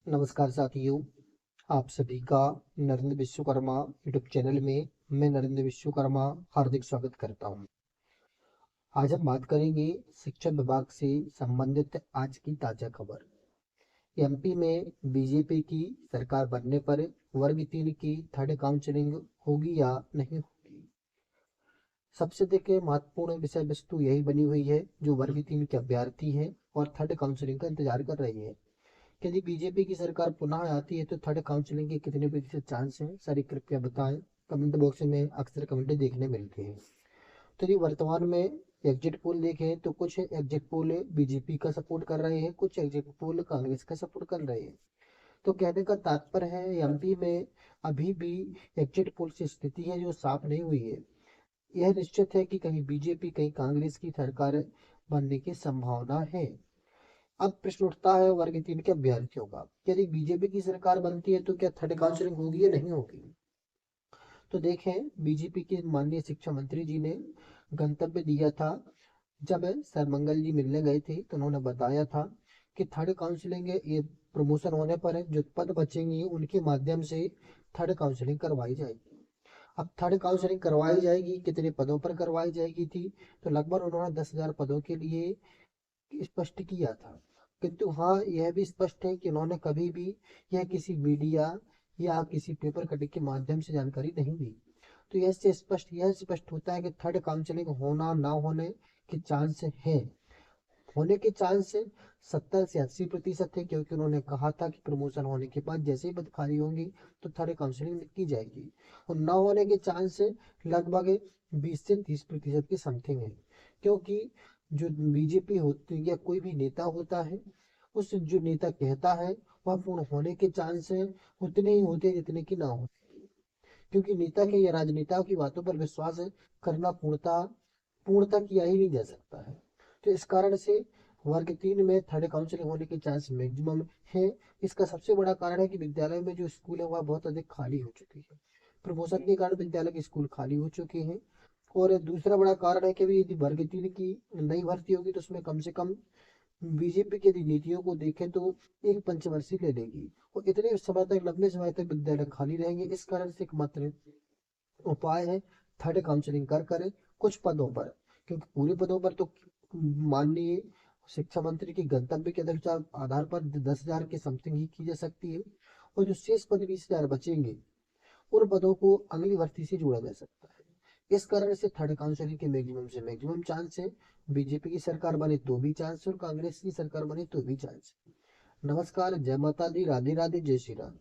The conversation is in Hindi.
नमस्कार साथियों, आप सभी का नरेंद्र विश्वकर्मा यूट्यूब चैनल में मैं नरेंद्र विश्वकर्मा हार्दिक स्वागत करता हूं। आज हम बात करेंगे शिक्षा विभाग से संबंधित आज की ताजा खबर। एमपी में बीजेपी की सरकार बनने पर वर्ग 3 की थर्ड काउंसलिंग होगी या नहीं होगी। सबसे देखिए महत्वपूर्ण विषय वस्तु यही बनी हुई है जो वर्ग 3 के अभ्यर्थी हैं और थर्ड काउंसलिंग का इंतजार कर रही है। यदि बीजेपी की सरकार पुनः आती है तो थर्ड काउंसलिंग के कितने प्रतिशत चांस हैं, सारी कृपया बताएं। कमेंट बॉक्स में अक्सर कमेंट देखने मिलते हैं। तो यदि वर्तमान में एग्जिट पोल देखें तो कुछ एग्जिट पोल बीजेपी का सपोर्ट कर रहे हैं, कुछ एग्जिट पोल कांग्रेस का सपोर्ट कर रहे हैं। तो कहने का तात्पर्य है एमपी में अभी भी एग्जिट पोल की स्थिति है जो साफ नहीं हुई है। यह निश्चित है कि कहीं बीजेपी कहीं कांग्रेस की सरकार बनने की संभावना है। अब प्रश्न उठता है वर्ग 3 के अभ्यर्थियों का, यदि बीजेपी की सरकार बनती है तो क्या थर्ड काउंसलिंग होगी या नहीं होगी। तो देखें, बीजेपी के माननीय शिक्षा मंत्री जी ने गंतव्य दिया था। जब सरमंगल जी मिलने गए थे तो उन्होंने बताया था कि थर्ड काउंसलिंग ये प्रमोशन होने पर जो पद बचेंगे उनके माध्यम से थर्ड काउंसलिंग करवाई जाएगी। अब थर्ड काउंसलिंग करवाई जाएगी, कितने पदों पर करवाई जाएगी थी, तो लगभग उन्होंने 10,000 पदों के लिए स्पष्ट किया था। किंतु हाँ, यह भी स्पष्ट है कि उन्होंने कभी भी यह किसी मीडिया या किसी पेपर कटिंग के माध्यम से जानकारी नहीं दी। तो यह स्पष्ट होता है कि थर्ड काउंसलिंग होना ना होने के चांस है। होने के चांस 70 से 80% है, क्योंकि उन्होंने कहा था कि प्रमोशन होने के बाद जैसे ही पद खाली होंगी तो थर्ड काउंसलिंग की जाएगी। और न होने के चांस लगभग 20 से 30% की समथिंग है, क्योंकि जो बीजेपी होती है या कोई भी नेता होता है, उस जो नेता कहता है वह पूर्ण होने के चांस उतने ही होते हैं जितने की ना हो। क्योंकि नेता के या राजनेताओं की बातों पर विश्वास करना पूर्णता किया ही नहीं जा सकता है। तो इस कारण से वर्ग 3 में थर्ड काउंसलिंग होने के चांस मैक्सिमम है। इसका सबसे बड़ा कारण है कि विद्यालय में जो स्कूल है वह बहुत अधिक खाली हो चुकी है। प्रमोशन के कारण विद्यालय के स्कूल खाली हो चुके हैं। और दूसरा बड़ा कारण है कि भी यदि वर्ग 3 की नई भर्ती होगी तो उसमें कम से कम बीजेपी की नीतियों को देखें तो एक पंचवर्षीय ले लेगी और इतने समय तक लंबे समय तक विद्यालय खाली रहेंगे। इस कारण से एकमात्र उपाय है थर्ड काउंसलिंग कर करें कुछ पदों पर, क्योंकि पूरे पदों पर तो माननीय शिक्षा मंत्री के गंतव्य के आधार पर 10,000 के समथिंग ही की जा सकती है। और जो शेष पद 20,000 बचेंगे उन पदों को अगली भर्ती से जोड़ा जा सकता है। इस कारण से थर्ड काउंसलिंग के मैक्सिमम से मैक्सिमम चांस है। बीजेपी की सरकार बने तो भी चांस है और कांग्रेस की सरकार बने तो भी चांस है। नमस्कार, जय माता दी, राधे राधे, जय श्री राम।